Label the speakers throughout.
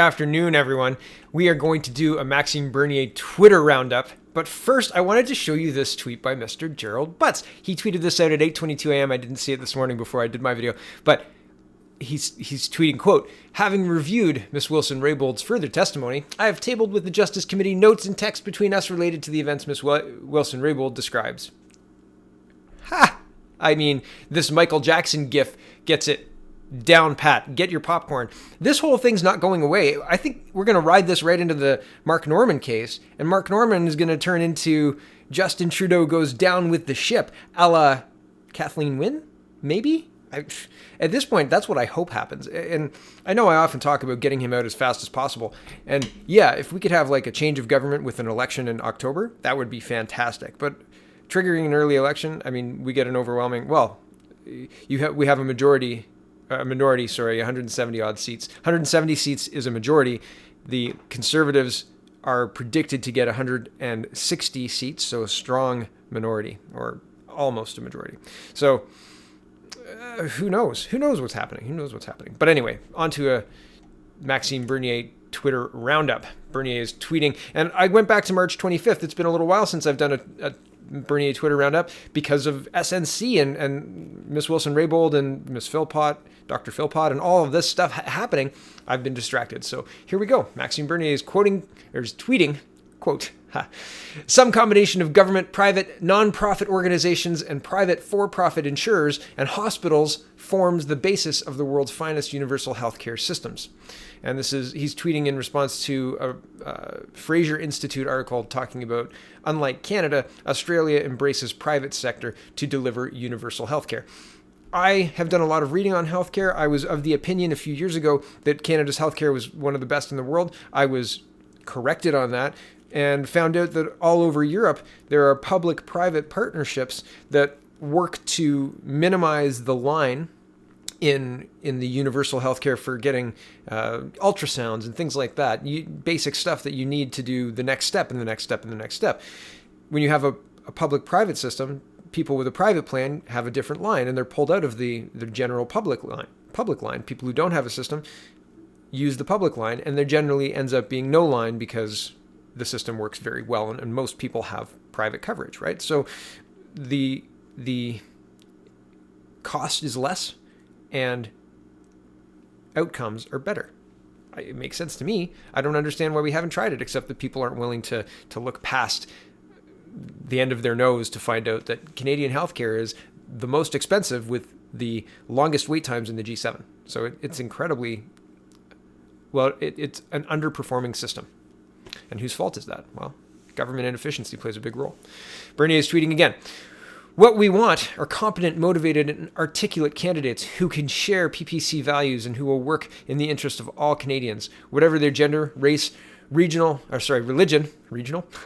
Speaker 1: Afternoon, everyone. We are going to do a Maxime Bernier Twitter roundup. But first, I wanted to show you this tweet by Mr. Gerald Butts. He tweeted this out at 8:22 a.m. I didn't see it this morning before I did my video, but he's tweeting, quote, "Having reviewed Miss Wilson-Raybould's further testimony, I have tabled with the Justice Committee notes and text between us related to the events Miss Wilson-Raybould describes." Ha! I mean, this Michael Jackson gif gets it down pat. Get your popcorn. This whole thing's not going away. I think we're going to ride this right into the Mark Norman case, and Mark Norman is going to turn into Justin Trudeau goes down with the ship, a la Kathleen Wynne, maybe? At this point, that's what I hope happens. And I know I often talk about getting him out as fast as possible. And yeah, if we could have like a change of government with an election in October, that would be fantastic. But triggering an early election, I mean, we get an overwhelming, well, we have a minority, 170 odd seats. 170 seats is a majority. The Conservatives are predicted to get 160 seats, so a strong minority, or almost a majority. So who knows? Who knows what's happening? But anyway, on to a Maxime Bernier Twitter roundup. Bernier is tweeting, and I went back to March 25th. It's been a little while since I've done a Bernier Twitter roundup because of SNC and Miss Wilson-Raybould and Miss Philpott, Dr. Philpott, and all of this stuff happening. I've been distracted. So here we go. Maxime Bernier is tweeting, quote, "Some combination of government, private, non-profit organizations, and private for-profit insurers and hospitals forms the basis of the world's finest universal healthcare systems." And he's tweeting in response to a Fraser Institute article talking about, unlike Canada, Australia embraces private sector to deliver universal healthcare. I have done a lot of reading on healthcare. I was of the opinion a few years ago that Canada's healthcare was one of the best in the world. I was corrected on that and found out that all over Europe, there are public-private partnerships that work to minimize the line in the universal healthcare for getting ultrasounds and things like that. Basic stuff that you need to do the next step and the next step and the next step. When you have a public-private system, people with a private plan have a different line, and they're pulled out of the general public line. People who don't have a system use the public line, and there generally ends up being no line because the system works very well, and most people have private coverage, right? So the cost is less, and outcomes are better. It makes sense to me. I don't understand why we haven't tried it, except that people aren't willing to look past the end of their nose to find out that Canadian healthcare is the most expensive with the longest wait times in the G7. So it's incredibly, well, it's an underperforming system. And whose fault is that? Well, government inefficiency plays a big role. Bernier is tweeting again. "What we want are competent, motivated, and articulate candidates who can share PPC values and who will work in the interest of all Canadians, whatever their gender, race, religion,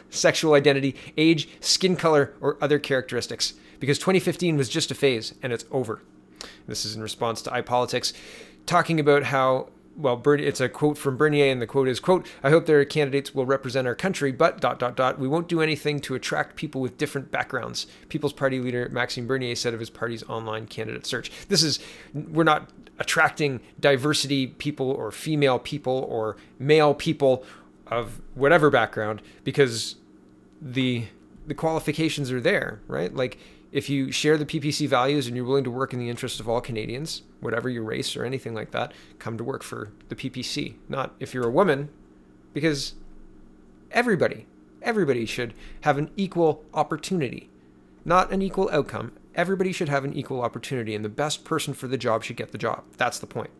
Speaker 1: sexual identity, age, skin color, or other characteristics. Because 2015 was just a phase, and it's over." This is in response to iPolitics, talking about how, well, it's a quote from Bernier, and the quote is, quote, "I hope their candidates will represent our country, but ... we won't do anything to attract people with different backgrounds." People's Party leader Maxime Bernier said of his party's online candidate search. We're not attracting diversity people or female people or male people of whatever background because the qualifications are there, right? Like, if you share the PPC values and you're willing to work in the interest of all Canadians, whatever your race or anything like that, come to work for the PPC. Not if you're a woman, because everybody should have an equal opportunity, not an equal outcome. Everybody should have an equal opportunity, and the best person for the job should get the job. That's the point.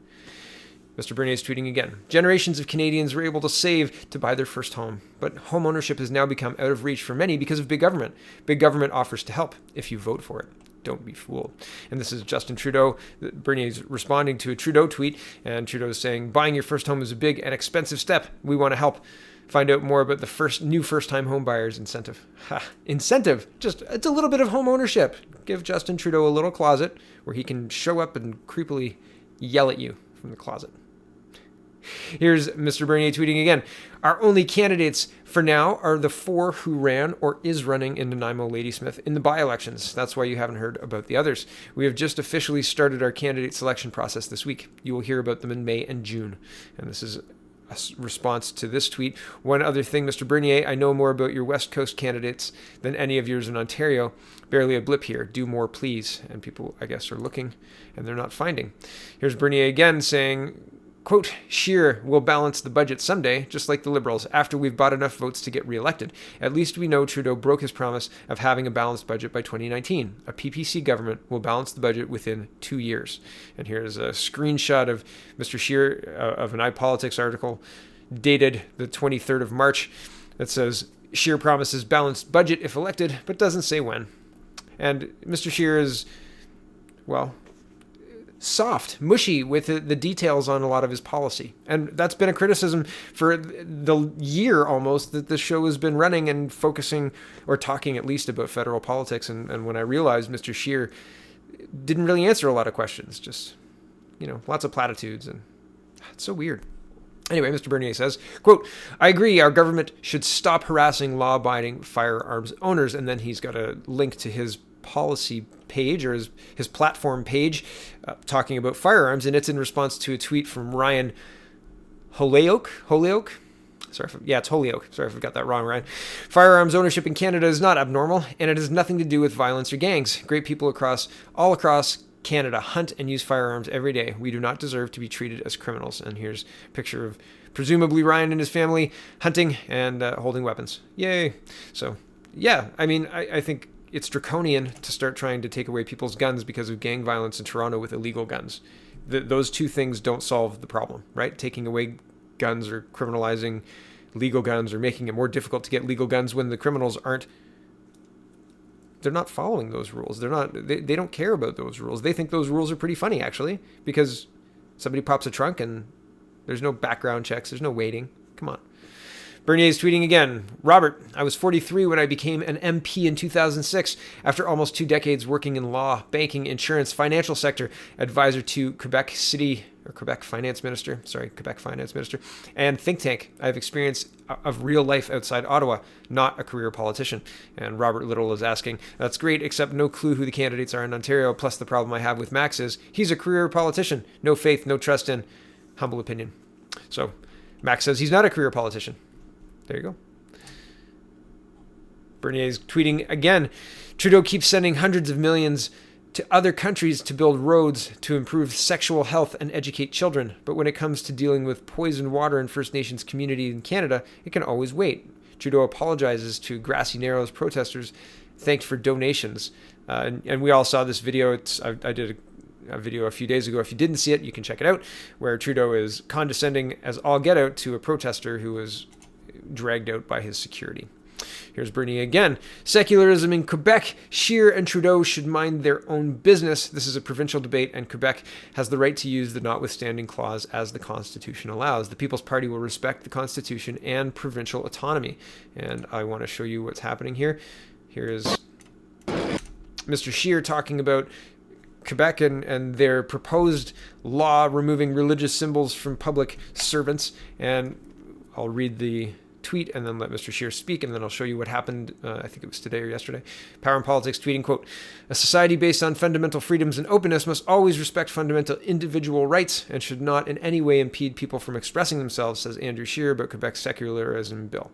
Speaker 1: Mr. Bernier is tweeting again. "Generations of Canadians were able to save to buy their first home, but home ownership has now become out of reach for many because of big government. Big government offers to help if you vote for it. Don't be fooled." And this is Justin Trudeau. Bernier is responding to a Trudeau tweet, and Trudeau is saying, "Buying your first home is a big and expensive step. We want to help. Find out more about the new first-time home buyers incentive." Incentive? It's a little bit of home ownership. Give Justin Trudeau a little closet where he can show up and creepily yell at you from the closet. Here's Mr. Bernier tweeting again. "Our only candidates for now are the 4 who ran or is running in Nanaimo Ladysmith in the by-elections. That's why you haven't heard about the others. We have just officially started our candidate selection process this week. You will hear about them in May and June." And this is response to this tweet. One other thing, Mr. Bernier, I know more about your West Coast candidates than any of yours in Ontario. Barely a blip here. Do more, please. And people, I guess, are looking and they're not finding. Here's Bernier again saying, quote, Scheer will balance the budget someday, just like the Liberals, after we've bought enough votes to get reelected. At least we know Trudeau broke his promise of having a balanced budget by 2019. A PPC government will balance the budget within 2 years. And here's a screenshot of Mr. Scheer of an iPolitics article dated the 23rd of March that says, Scheer promises balanced budget if elected, but doesn't say when. And Mr. Scheer is, well, soft, mushy with the details on a lot of his policy. And that's been a criticism for the year almost that the show has been running and focusing or talking at least about federal politics. And when I realized Mr. Scheer didn't really answer a lot of questions, just, lots of platitudes. And it's so weird. Anyway, Mr. Bernier says, quote, I agree our government should stop harassing law-abiding firearms owners. And then he's got a link to his policy page or his platform page talking about firearms. And it's in response to a tweet from Ryan Holyoke. It's Holyoke. Sorry if I got that wrong, Ryan. Firearms ownership in Canada is not abnormal, and it has nothing to do with violence or gangs. Great people all across Canada hunt and use firearms every day. We do not deserve to be treated as criminals. And here's a picture of presumably Ryan and his family hunting and holding weapons. Yay. So, yeah, I mean, I think it's draconian to start trying to take away people's guns because of gang violence in Toronto with illegal guns. Those two things don't solve the problem, right? Taking away guns or criminalizing legal guns or making it more difficult to get legal guns when the criminals they're not following those rules. They don't care about those rules. They think those rules are pretty funny, actually, because somebody pops a trunk and there's no background checks. There's no waiting. Come on. Bernier's tweeting again. Robert, I was 43 when I became an MP in 2006 after almost 2 decades working in law, banking, insurance, financial sector, advisor to Quebec Finance Minister, and think tank. I have experience of real life outside Ottawa, not a career politician. And Robert Little is asking, that's great, except no clue who the candidates are in Ontario, plus the problem I have with Max is he's a career politician. No faith, no trust in, humble opinion. So Max says he's not a career politician. There you go. Bernier's tweeting again. Trudeau keeps sending hundreds of millions to other countries to build roads to improve sexual health and educate children. But when it comes to dealing with poisoned water in First Nations community in Canada, it can always wait. Trudeau apologizes to Grassy Narrows protesters, thanked for donations. And we all saw this video. I did a video a few days ago. If you didn't see it, you can check it out, where Trudeau is condescending as all get out to a protester who was dragged out by his security. Here's Bernier again. Secularism in Quebec. Scheer and Trudeau should mind their own business. This is a provincial debate, and Quebec has the right to use the notwithstanding clause as the Constitution allows. The People's Party will respect the Constitution and provincial autonomy. And I want to show you what's happening here. Here is Mr. Scheer talking about Quebec and their proposed law removing religious symbols from public servants. And I'll read the tweet and then let Mr. Scheer speak, and then I'll show you what happened. I think it was today or yesterday. Power and Politics tweeting, quote, a society based on fundamental freedoms and openness must always respect fundamental individual rights and should not in any way impede people from expressing themselves, says Andrew Scheer about Quebec's secularism bill.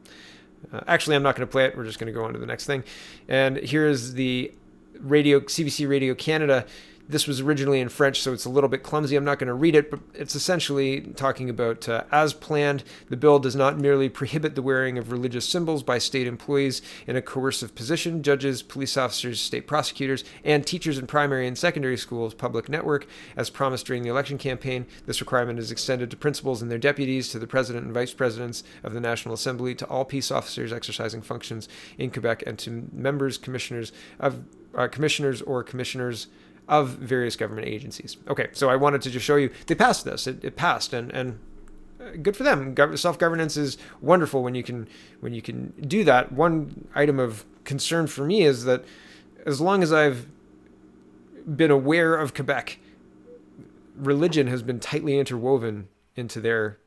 Speaker 1: Actually, I'm not going to play it. We're just going to go on to the next thing. And here is the CBC Radio Canada. This was originally in French, so it's a little bit clumsy. I'm not going to read it, but it's essentially talking about, as planned, the bill does not merely prohibit the wearing of religious symbols by state employees in a coercive position, judges, police officers, state prosecutors, and teachers in primary and secondary schools' public network, as promised during the election campaign. This requirement is extended to principals and their deputies, to the president and vice presidents of the National Assembly, to all peace officers exercising functions in Quebec, and to members, commissioners of various government agencies. Okay, so I wanted to just show you, they passed this. It passed, and good for them. Self-governance is wonderful when you can do that. One item of concern for me is that as long as I've been aware of Quebec, religion has been tightly interwoven into their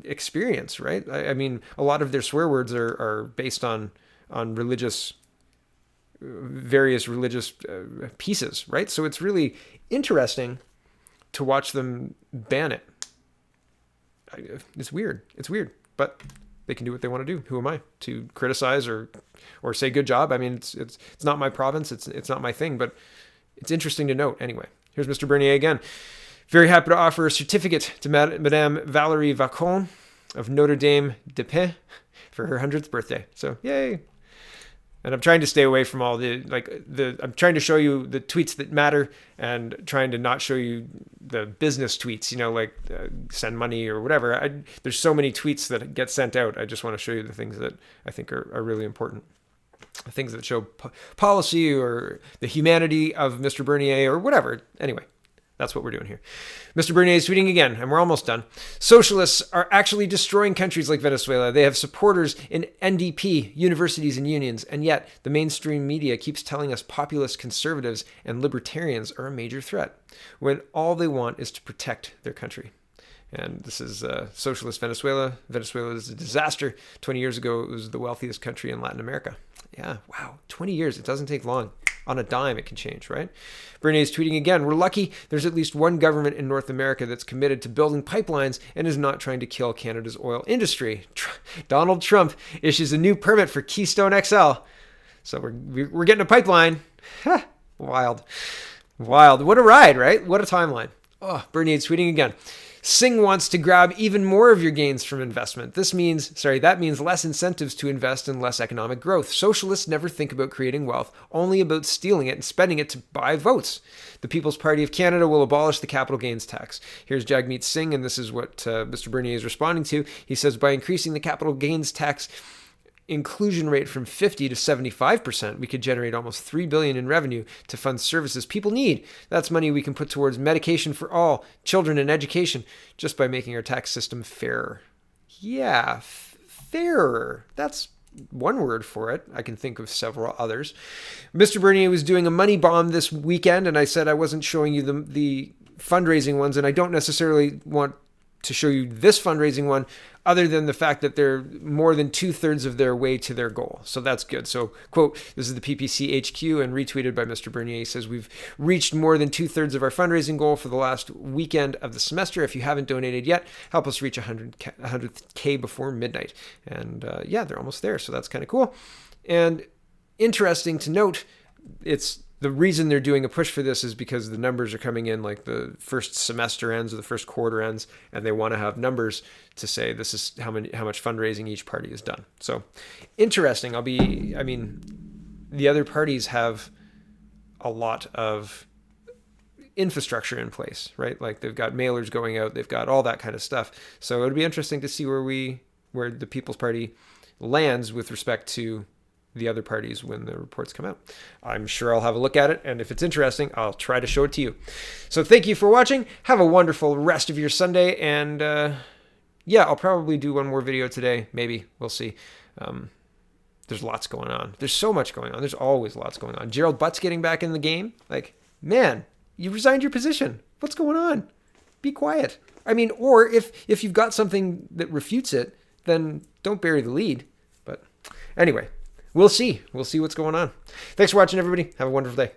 Speaker 1: experience, right? I mean, a lot of their swear words are based on various religious pieces, right? So it's really interesting to watch them ban it. It's weird. It's weird, but they can do what they want to do. Who am I to criticize or say good job? I mean, it's not my province. It's not my thing, but it's interesting to note anyway. Here's Mr. Bernier again. Very happy to offer a certificate to Madame Valérie Vacon of Notre Dame de Paix for her 100th birthday. So yay. And I'm trying to stay away from all I'm trying to show you the tweets that matter and trying to not show you the business tweets, send money or whatever. There's so many tweets that get sent out. I just want to show you the things that I think are really important. Things that show policy or the humanity of Mr. Bernier or whatever. Anyway, that's what we're doing here. Mr. Bernier is tweeting again, and we're almost done. Socialists are actually destroying countries like Venezuela. They have supporters in NDP, universities, and unions, and yet the mainstream media keeps telling us populist conservatives and libertarians are a major threat, when all they want is to protect their country. And this is socialist Venezuela. Venezuela is a disaster. 20 years ago, it was the wealthiest country in Latin America. Yeah, wow, 20 years. It doesn't take long. On a dime, it can change, right? Bernier is tweeting again. We're lucky there's at least one government in North America that's committed to building pipelines and is not trying to kill Canada's oil industry. Donald Trump issues a new permit for Keystone XL. So we're getting a pipeline. Wild. What a ride, right? What a timeline. Oh, Bernier is tweeting again. Singh wants to grab even more of your gains from investment. That means less incentives to invest and less economic growth. Socialists never think about creating wealth, only about stealing it and spending it to buy votes. The People's Party of Canada will abolish the capital gains tax. Here's Jagmeet Singh, and this is what Mr. Bernier is responding to. He says, by increasing the capital gains tax inclusion rate from 50 to 75%, we could generate almost $3 billion in revenue to fund services people need. That's money we can put towards medication for all, children, and education, just by making our tax system fairer. Yeah, fairer. That's one word for it. I can think of several others. Mr. Bernier was doing a money bomb this weekend, and I said I wasn't showing you the fundraising ones, and I don't necessarily want to show you this fundraising one, other than the fact that they're more than 2/3 of their way to their goal. So that's good. So, quote, this is the PPC HQ and retweeted by Mr. Bernier. He says, we've reached more than 2/3 of our fundraising goal for the last weekend of the semester. If you haven't donated yet, help us reach 100K before midnight. And they're almost there. So that's kind of cool. And interesting to note, the reason they're doing a push for this is because the numbers are coming in, like the first semester ends or the first quarter ends, and they want to have numbers to say this is how much fundraising each party has done. So interesting. The other parties have a lot of infrastructure in place, right? Like they've got mailers going out, they've got all that kind of stuff. So it'll be interesting to see where the People's Party lands with respect to the other parties when the reports come out. I'm sure I'll have a look at it, and if it's interesting, I'll try to show it to you. So thank you for watching. Have a wonderful rest of your Sunday, and I'll probably do one more video today. Maybe. We'll see. There's lots going on. There's so much going on. There's always lots going on. Gerald Butt's getting back in the game. Like, man, you resigned your position. What's going on? Be quiet. Or if you've got something that refutes it, then don't bury the lead. But anyway, we'll see. We'll see what's going on. Thanks for watching, everybody. Have a wonderful day.